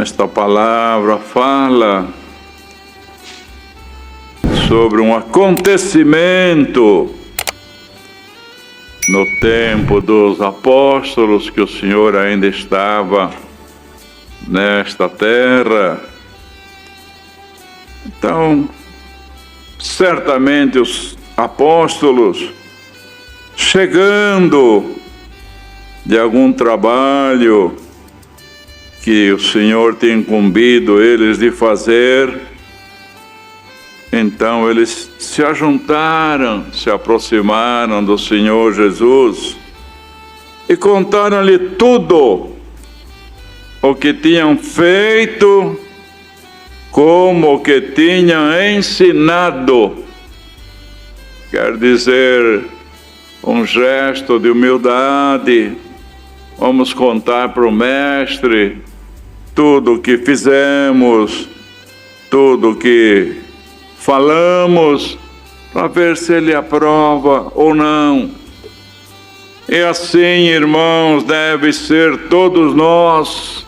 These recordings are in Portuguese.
Esta palavra fala sobre um acontecimento no tempo dos apóstolos, que o Senhor ainda estava nesta terra. Então, certamente os apóstolos, chegando de algum trabalho que o Senhor tinha incumbido eles de fazer, então eles se ajuntaram, se aproximaram do Senhor Jesus e contaram-lhe tudo o que tinham feito, como o que tinham ensinado. Quer dizer, um gesto de humildade. Vamos contar para o Mestre tudo o que fizemos, tudo o que falamos, para ver se Ele aprova ou não. E assim, irmãos, deve ser todos nós.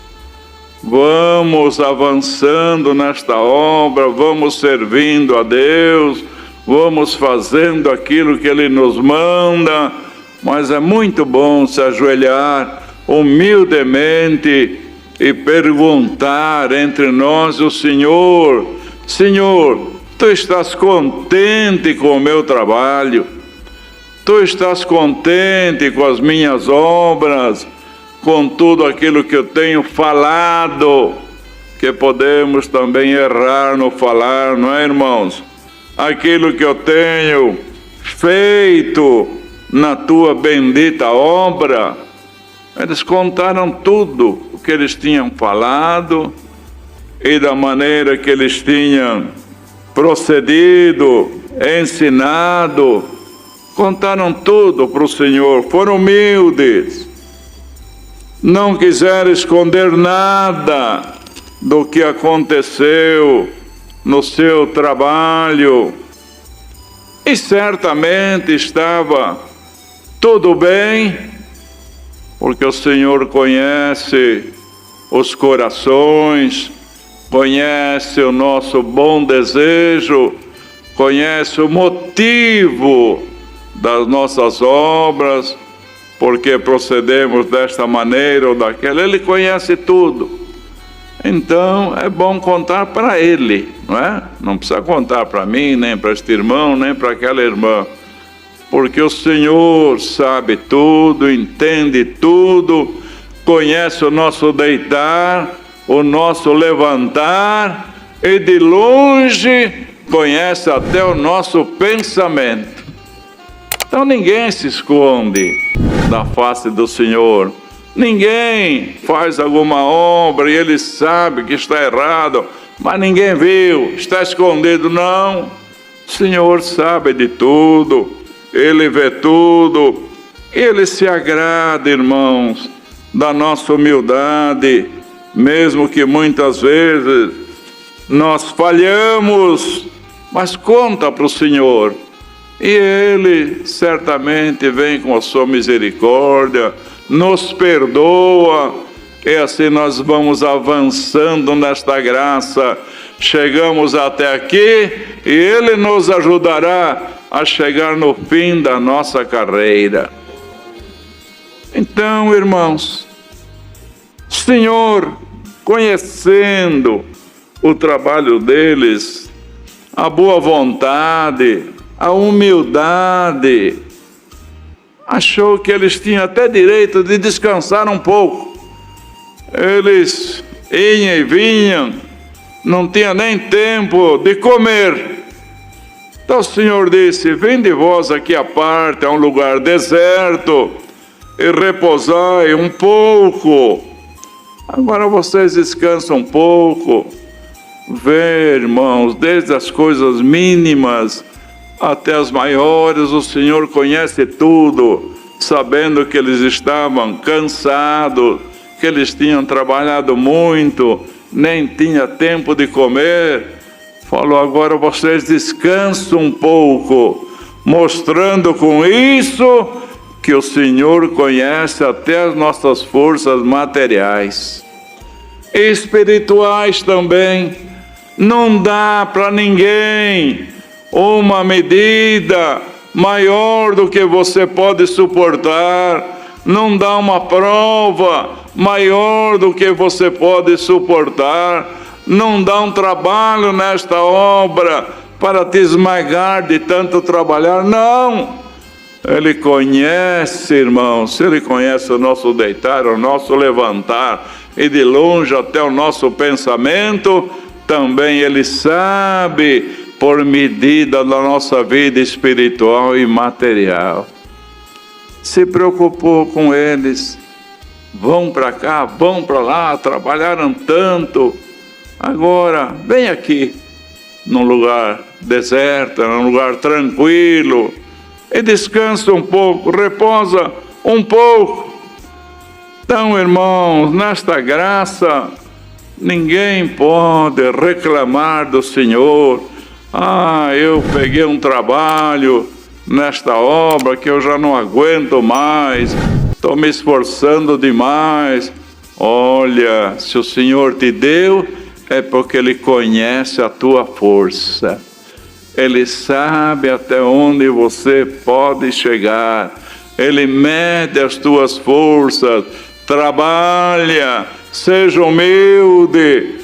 Vamos avançando nesta obra, vamos servindo a Deus, vamos fazendo aquilo que Ele nos manda, mas é muito bom se ajoelhar humildemente e perguntar entre nós o Senhor: Senhor, Tu estás contente com o meu trabalho? Tu estás contente com as minhas obras, com tudo aquilo que eu tenho falado? Que podemos também errar no falar, não é, irmãos? Aquilo que eu tenho feito na Tua bendita obra. Eles contaram tudo o que eles tinham falado e da maneira que eles tinham procedido, ensinado. Contaram tudo para o Senhor, foram humildes, não quiseram esconder nada do que aconteceu no seu trabalho. E certamente estava tudo bem, porque o Senhor conhece os corações, conhece o nosso bom desejo, conhece o motivo das nossas obras, porque procedemos desta maneira ou daquela. Ele conhece tudo. Então é bom contar para Ele, não é? Não precisa contar para mim, nem para este irmão, nem para aquela irmã, porque o Senhor sabe tudo, entende tudo, conhece o nosso deitar, o nosso levantar, e de longe conhece até o nosso pensamento. Então ninguém se esconde da face do Senhor. Ninguém faz alguma obra e Ele sabe que está errado, mas ninguém viu, está escondido. Não, o Senhor sabe de tudo, Ele vê tudo. Ele se agrada, irmãos, da nossa humildade, mesmo que muitas vezes nós falhamos, mas conta para o Senhor, e Ele certamente vem com a sua misericórdia, nos perdoa, e assim nós vamos avançando nesta graça. Chegamos até aqui e Ele nos ajudará a chegar no fim da nossa carreira. Então, irmãos, Senhor, conhecendo o trabalho deles, a boa vontade, a humildade, achou que eles tinham até direito de descansar um pouco. Eles iam e vinham, não tinha nem tempo de comer. Então o Senhor disse: vinde vós aqui à parte, a um lugar deserto, e repousai um pouco. Agora vocês descansam um pouco. Vê, irmãos, desde as coisas mínimas até as maiores, o Senhor conhece tudo, sabendo que eles estavam cansados, que eles tinham trabalhado muito, nem tinha tempo de comer. Falou: agora vocês descansam um pouco, mostrando com isso que o Senhor conhece até as nossas forças materiais. espirituais também. Não dá para ninguém uma medida maior do que você pode suportar. Não dá uma prova maior do que você pode suportar. Não dá um trabalho nesta obra para te esmagar de tanto trabalhar. Não! Ele conhece, irmãos, Ele conhece o nosso deitar, o nosso levantar, e de longe até o nosso pensamento, também Ele sabe por medida da nossa vida espiritual e material. Se preocupou com eles, vão para cá, vão para lá, trabalharam tanto, agora vem aqui, num lugar deserto, num lugar tranquilo, e descansa um pouco, reposa um pouco. Então, irmãos, nesta graça, ninguém pode reclamar do Senhor. Eu peguei um trabalho nesta obra que eu já não aguento mais, estou me esforçando demais. Olha, se o Senhor te deu, é porque Ele conhece a tua força. Ele sabe até onde você pode chegar. Ele mede as tuas forças. Trabalha, seja humilde.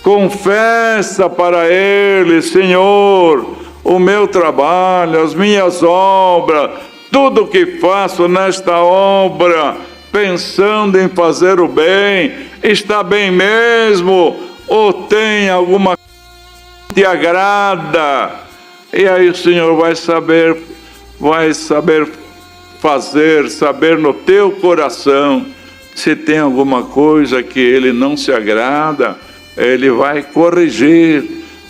Confessa para Ele: Senhor, o meu trabalho, as minhas obras, tudo que faço nesta obra, pensando em fazer o bem, está bem mesmo? Ou tem alguma coisa que te agrada? E aí o Senhor vai saber fazer, saber no teu coração, se tem alguma coisa que Ele não se agrada, Ele vai corrigir,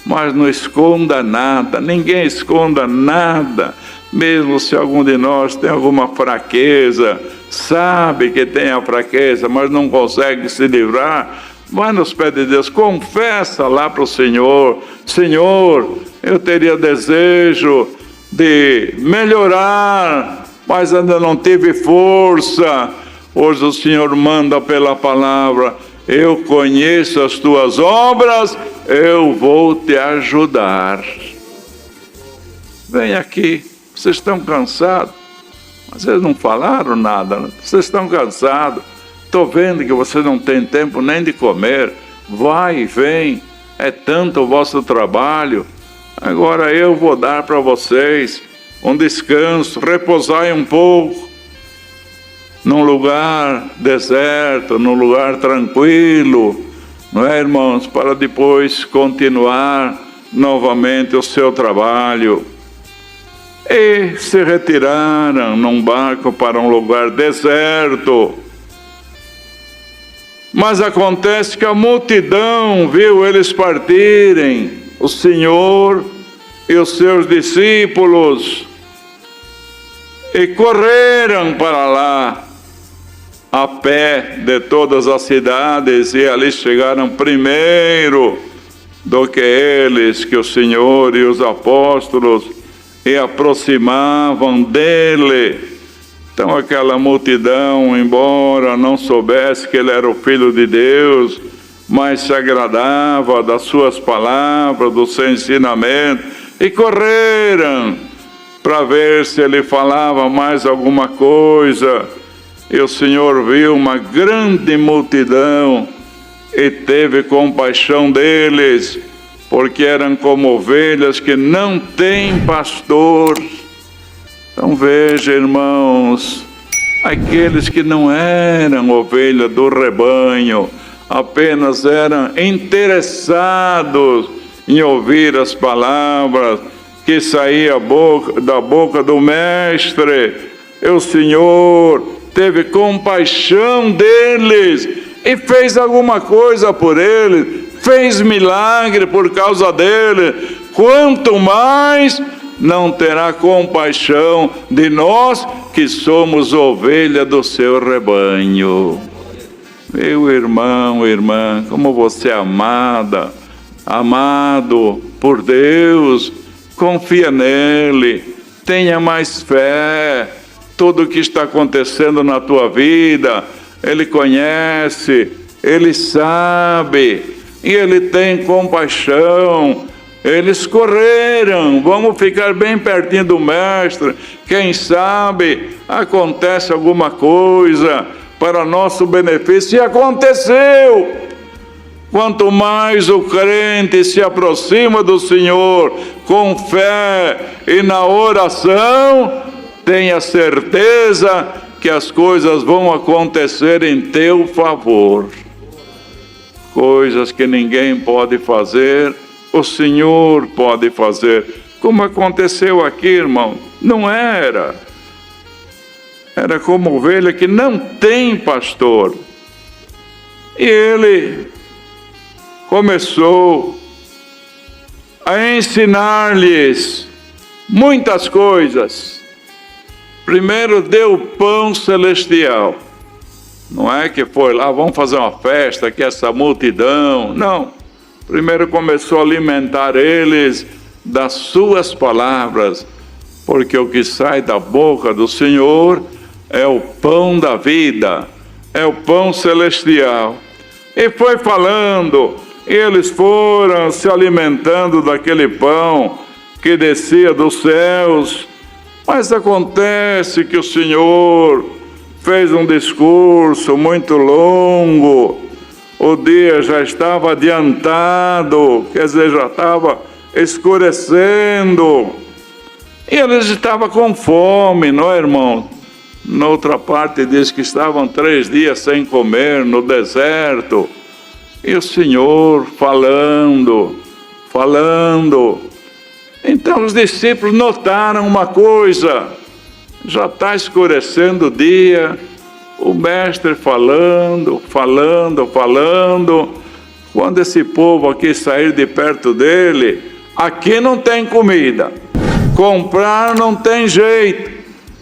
mas não esconda nada, ninguém esconda nada, mesmo se algum de nós tem alguma fraqueza, sabe que tem a fraqueza, mas não consegue se livrar, vai nos pés de Deus, confessa lá para o Senhor: Senhor, eu teria desejo de melhorar, mas ainda não tive força. Hoje o Senhor manda pela palavra: eu conheço as tuas obras, eu vou te ajudar. Vem aqui, vocês estão cansados, mas eles não falaram nada, né? Vocês estão cansados, estou vendo que vocês não têm tempo nem de comer, vai e vem, é tanto o vosso trabalho, agora eu vou dar para vocês um descanso, repousai um pouco, num lugar deserto, num lugar tranquilo, não é, irmãos? Para depois continuar novamente o seu trabalho. E se retiraram num barco para um lugar deserto. Mas acontece que a multidão viu eles partirem, o Senhor e os seus discípulos, e correram para lá, a pé de todas as cidades, e ali chegaram primeiro do que eles, que o Senhor e os apóstolos, e aproximavam dele. Então aquela multidão, embora não soubesse que ele era o Filho de Deus, mas se agradava das suas palavras, do seu ensinamento, e correram para ver se ele falava mais alguma coisa. E o Senhor viu uma grande multidão e teve compaixão deles, porque eram como ovelhas que não têm pastor. Então veja, irmãos, aqueles que não eram ovelha do rebanho, apenas eram interessados em ouvir as palavras que saíam da boca do Mestre, e o Senhor teve compaixão deles e fez alguma coisa por eles, fez milagre por causa deles. Quanto mais não terá compaixão de nós que somos ovelha do seu rebanho. Meu irmão, irmã, como você é amada, amado por Deus, confia nele, tenha mais fé. Tudo o que está acontecendo na tua vida, Ele conhece, Ele sabe e Ele tem compaixão. Eles correram, vamos ficar bem pertinho do Mestre. Quem sabe acontece alguma coisa para nosso benefício. E aconteceu. Quanto mais o crente se aproxima do Senhor com fé e na oração, tenha certeza que as coisas vão acontecer em teu favor. Coisas que ninguém pode fazer, o Senhor pode fazer. Como aconteceu aqui, irmão, não era como ovelha que não tem pastor. E ele começou a ensinar-lhes muitas coisas. Primeiro deu o pão celestial. Não é que foi lá, vamos fazer uma festa, que essa multidão. Não. Primeiro começou a alimentar eles das suas palavras, porque o que sai da boca do Senhor é o pão da vida, é o pão celestial. E foi falando, e eles foram se alimentando daquele pão que descia dos céus. Mas acontece que o Senhor fez um discurso muito longo. O dia já estava adiantado, quer dizer, já estava escurecendo. E eles estavam com fome, não é, irmão? Na outra parte diz que estavam 3 dias sem comer no deserto. E o Senhor falando. Então os discípulos notaram uma coisa. Já está escurecendo o dia. O mestre falando. Quando esse povo aqui sair de perto dele, aqui não tem comida. Comprar não tem jeito.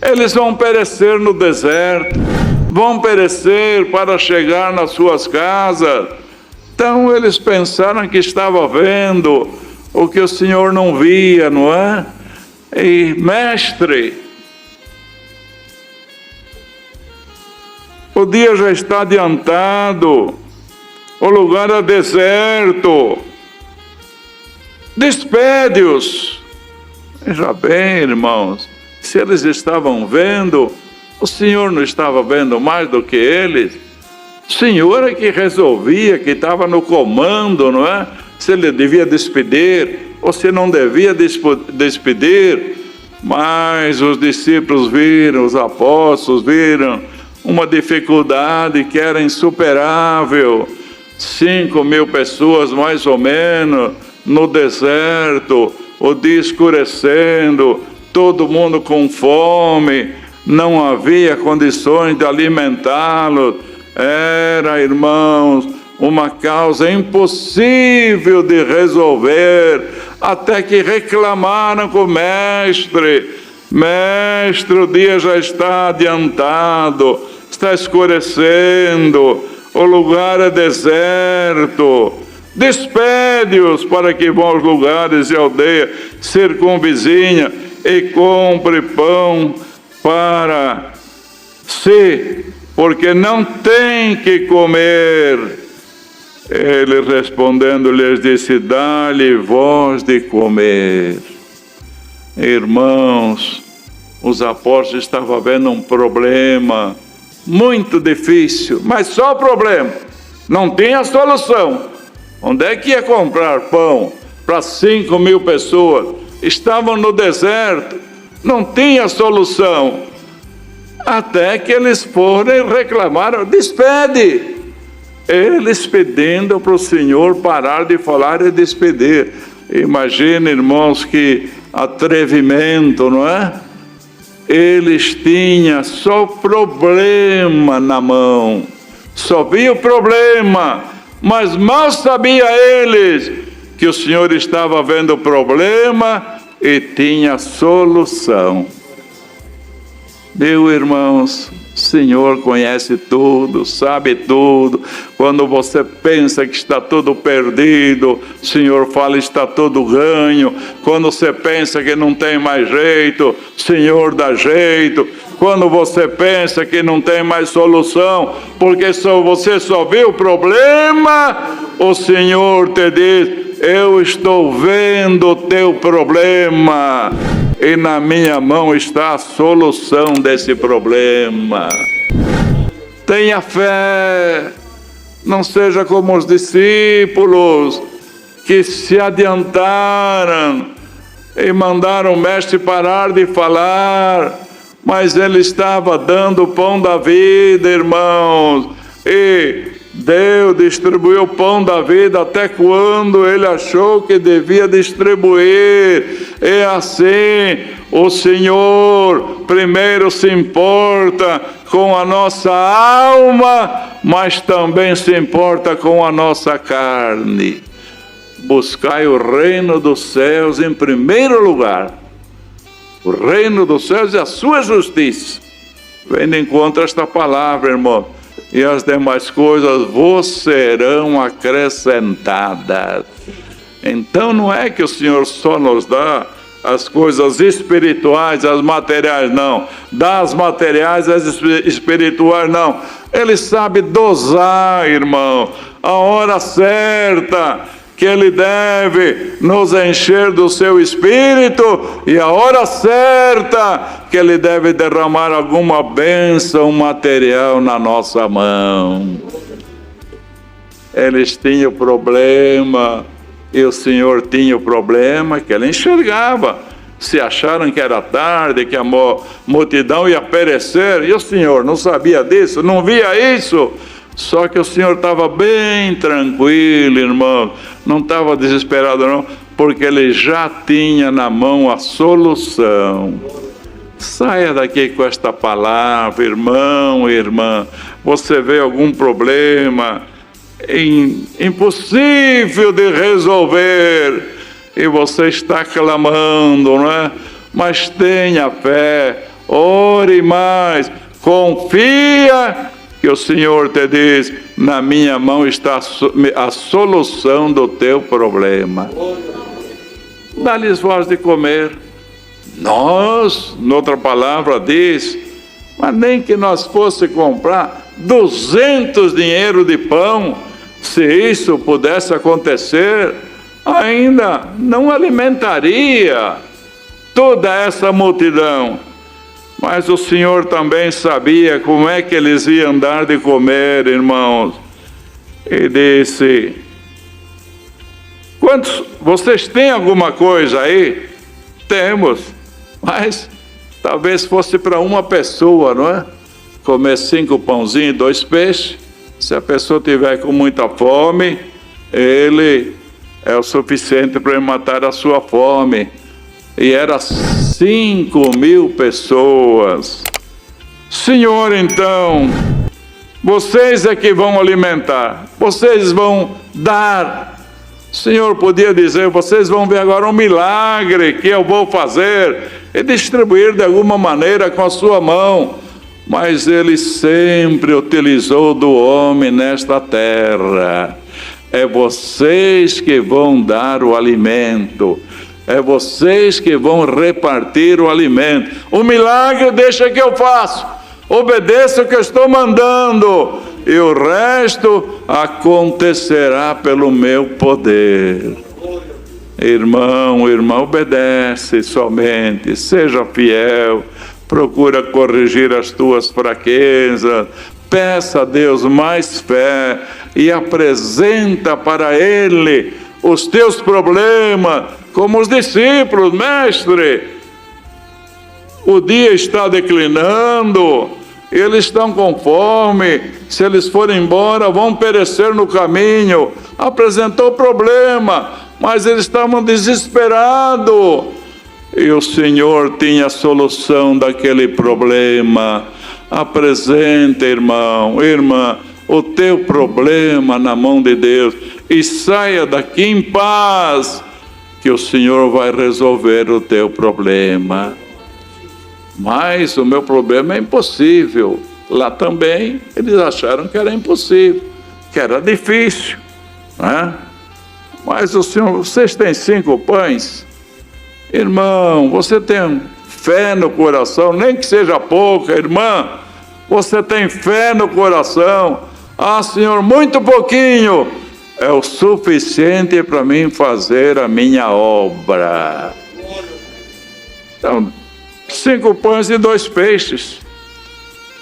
Eles vão perecer no deserto. Vão perecer para chegar nas suas casas. Então eles pensaram que estava vendo o que o Senhor não via, não é? E mestre, o dia já está adiantado, o lugar é deserto, despede-os. Veja bem, irmãos, se eles estavam vendo, o Senhor não estava vendo mais do que eles. O Senhor é que resolvia, que estava no comando, não é? Se ele devia despedir ou se não devia despedir. Mas os discípulos viram, os apóstolos viram uma dificuldade que era insuperável. 5.000 pessoas mais ou menos no deserto, o dia escurecendo, todo mundo com fome, não havia condições de alimentá-los. Era, irmãos, uma causa impossível de resolver, até que reclamaram com o mestre. Mestre, o dia já está adiantado, está escurecendo, o lugar é deserto. Despede-os para que vão aos lugares e aldeia circunvizinha e compre pão para si, porque não tem que comer. Ele respondendo lhes disse: dá-lhe vós de comer. Irmãos, os apóstolos estavam vendo um problema muito difícil, mas só problema, não tinha solução. Onde é que ia comprar pão para 5.000 pessoas? Estavam no deserto, não tinha solução. Até que eles foram e reclamaram: despede. Eles pedindo para o Senhor parar de falar e despedir. Imagina, irmãos, que atrevimento, não é? Eles tinham só problema na mão, só via o problema, mas mal sabia eles que o Senhor estava vendo o problema e tinha solução. Meus irmãos, o Senhor conhece tudo, sabe tudo. Quando você pensa que está tudo perdido, o Senhor fala: está tudo ganho. Quando você pensa que não tem mais jeito, o Senhor dá jeito. quando você pensa que não tem mais solução, porque você só vê o problema, o Senhor te diz: eu estou vendo o teu problema, e na minha mão está a solução desse problema. Tenha fé, não seja como os discípulos que se adiantaram e mandaram o mestre parar de falar, mas ele estava dando o pão da vida, irmãos, e Deus distribuiu o pão da vida até quando ele achou que devia distribuir. E assim o Senhor primeiro se importa com a nossa alma, mas também se importa com a nossa carne. Buscai o reino dos céus em primeiro lugar, o reino dos céus e a sua justiça. Vem de encontro a esta palavra, irmão. E as demais coisas vos serão acrescentadas. Então não é que o Senhor só nos dá as coisas espirituais, as materiais, não. Dá as materiais, as espirituais, não. Ele sabe dosar, irmão, a hora certa que Ele deve nos encher do seu Espírito e a hora certa que Ele deve derramar alguma bênção material na nossa mão. Eles tinham problema e o Senhor tinha o problema que Ele enxergava. Se acharam que era tarde, que a multidão ia perecer, e o Senhor não sabia disso, não via isso. Só que o Senhor estava bem tranquilo, irmão, não estava desesperado não, porque Ele já tinha na mão a solução. Saia daqui com esta palavra, irmão e irmã. Você vê algum problema impossível de resolver e você está clamando, não é? Mas tenha fé, ore mais, confia que o Senhor te diz: na minha mão está a solução do teu problema. Dá-lhes voz de comer. Nós, noutra palavra diz, mas nem que nós fosse comprar 200 dinheiro de pão, se isso pudesse acontecer, ainda não alimentaria toda essa multidão. Mas o Senhor também sabia como é que eles iam dar de comer, irmãos. E disse: quantos, vocês têm alguma coisa aí? Temos, mas talvez fosse para uma pessoa, não é? Comer 5 pãozinhos e 2 peixes. Se a pessoa tiver com muita fome, ele é o suficiente para matar a sua fome. E era 5.000 pessoas. Senhor, então, vocês é que vão alimentar, vocês vão dar. O Senhor podia dizer: vocês vão ver agora um milagre que eu vou fazer, e distribuir de alguma maneira com a sua mão. Mas Ele sempre utilizou do homem nesta terra. É vocês que vão dar o alimento. É vocês que vão repartir o alimento. O milagre deixa que eu faço. Obedeça o que eu estou mandando. E o resto acontecerá pelo meu poder. Irmão, irmã, obedece somente. Seja fiel. Procura corrigir as tuas fraquezas. Peça a Deus mais fé. E apresenta para Ele os teus problemas, como os discípulos. Mestre, o dia está declinando, eles estão com fome, se eles forem embora vão perecer no caminho. Apresentou o problema, mas eles estavam desesperados, e o Senhor tinha a solução daquele problema. Apresenta, irmão, irmã, o teu problema na mão de Deus, e saia daqui em paz, que o Senhor vai resolver o teu problema. Mas o meu problema é impossível. Lá também eles acharam que era impossível, que era difícil, né? Mas o Senhor: vocês têm 5 pães? Irmão, você tem fé no coração, nem que seja pouca, irmã. Você tem fé no coração. Ah, Senhor, muito pouquinho é o suficiente para mim fazer a minha obra. Então, 5 pães e 2 peixes.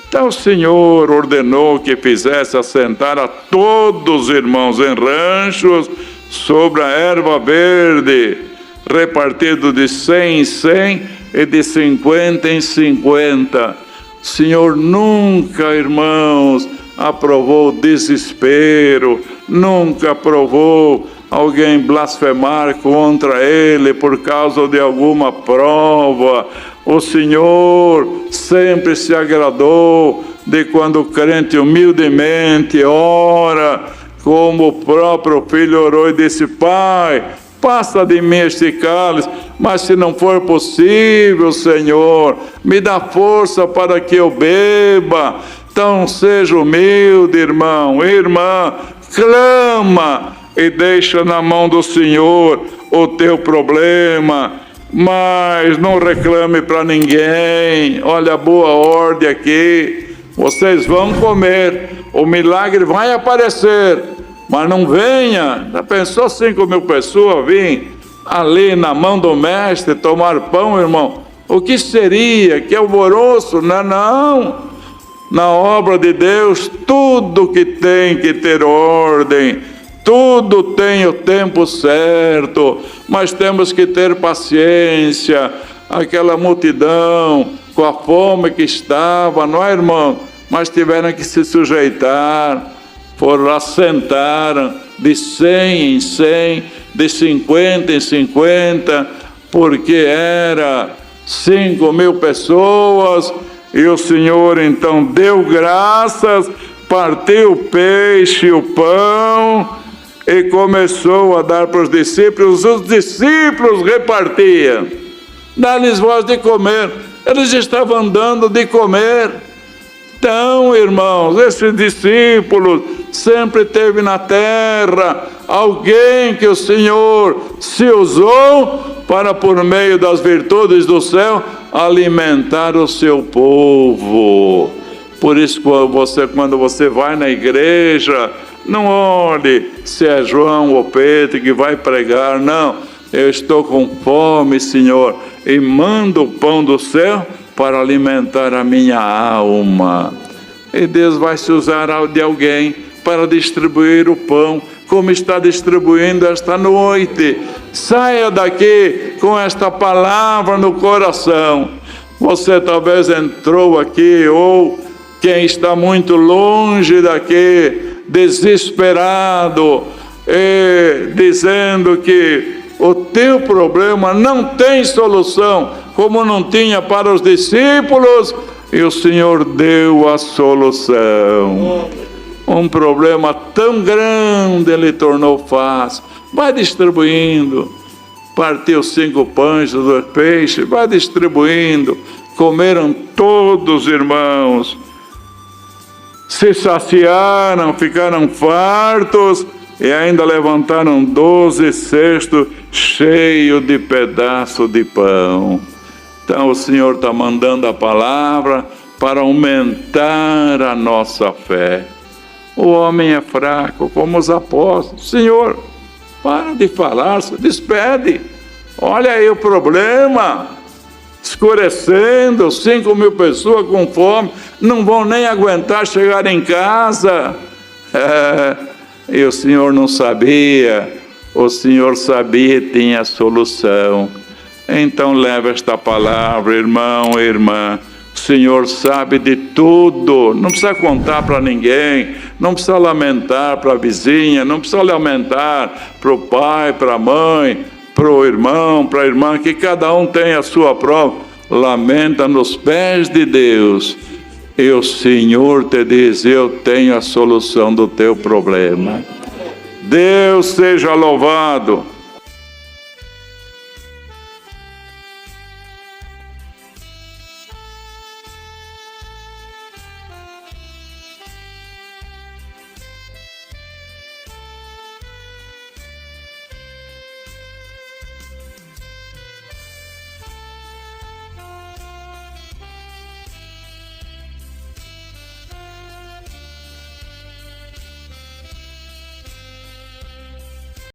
Então o Senhor ordenou que fizesse assentar a todos os irmãos em ranchos sobre a erva verde, repartido de 100 em 100 e de 50 em 50. O Senhor nunca, irmãos, aprovou desespero, nunca aprovou alguém blasfemar contra Ele por causa de alguma prova. O Senhor sempre se agradou de quando o crente humildemente ora, como o próprio filho orou e disse: Pai, passa de mim este cálice, mas se não for possível, Senhor, me dá força para que eu beba. Então seja humilde, irmão, irmã, clama e deixa na mão do Senhor o teu problema, mas não reclame para ninguém. Olha a boa ordem aqui: vocês vão comer, o milagre vai aparecer, mas não venha. Já pensou 5.000 pessoas virem ali na mão do mestre tomar pão, irmão? O que seria? Que alvoroço? Não. Na obra de Deus, tudo que tem que ter ordem, tudo tem o tempo certo, mas temos que ter paciência. Aquela multidão, com a fome que estava, não é, irmão? Mas tiveram que se sujeitar, foram lá, sentaram de 100 em 100, de 50 em 50, porque era 5.000 pessoas, e o Senhor então deu graças, partiu o peixe e o pão, e começou a dar para os discípulos repartiam. Dá-lhes voz de comer. Eles estavam dando de comer. Então, irmãos, esses discípulos sempre teve na terra alguém que o Senhor se usou para, por meio das virtudes do céu, alimentar o seu povo. Por isso, quando você vai na igreja, não olhe se é João ou Pedro que vai pregar. Não, eu estou com fome, Senhor, e mando o pão do céu para alimentar a minha alma. E Deus vai se usar de alguém para distribuir o pão, como está distribuindo esta noite. Saia daqui com esta palavra no coração. Você talvez entrou aqui, ou quem está muito longe daqui, desesperado, dizendo que o teu problema não tem solução, como não tinha para os discípulos, e o Senhor deu a solução. Um problema tão grande Ele tornou fácil. Vai distribuindo. Partiu 5 pães e 2 peixes, vai distribuindo. Comeram todos, irmãos, se saciaram, ficaram fartos, e ainda levantaram 12 cestos cheios de pedaços de pão. Então o Senhor está mandando a palavra para aumentar a nossa fé. O homem é fraco, como os apóstolos. Senhor, para de falar, se despede. Olha aí o problema, escurecendo, 5.000 pessoas com fome, não vão nem aguentar chegar em casa. E o Senhor não sabia, o Senhor sabia e tinha a solução. Então leva esta palavra, irmão e irmã. O Senhor sabe de tudo, não precisa contar para ninguém, não precisa lamentar para a vizinha, não precisa lamentar para o pai, para a mãe, para o irmão, para a irmã, que cada um tem a sua prova. Lamenta nos pés de Deus, e o Senhor te diz: eu tenho a solução do teu problema. Deus seja louvado.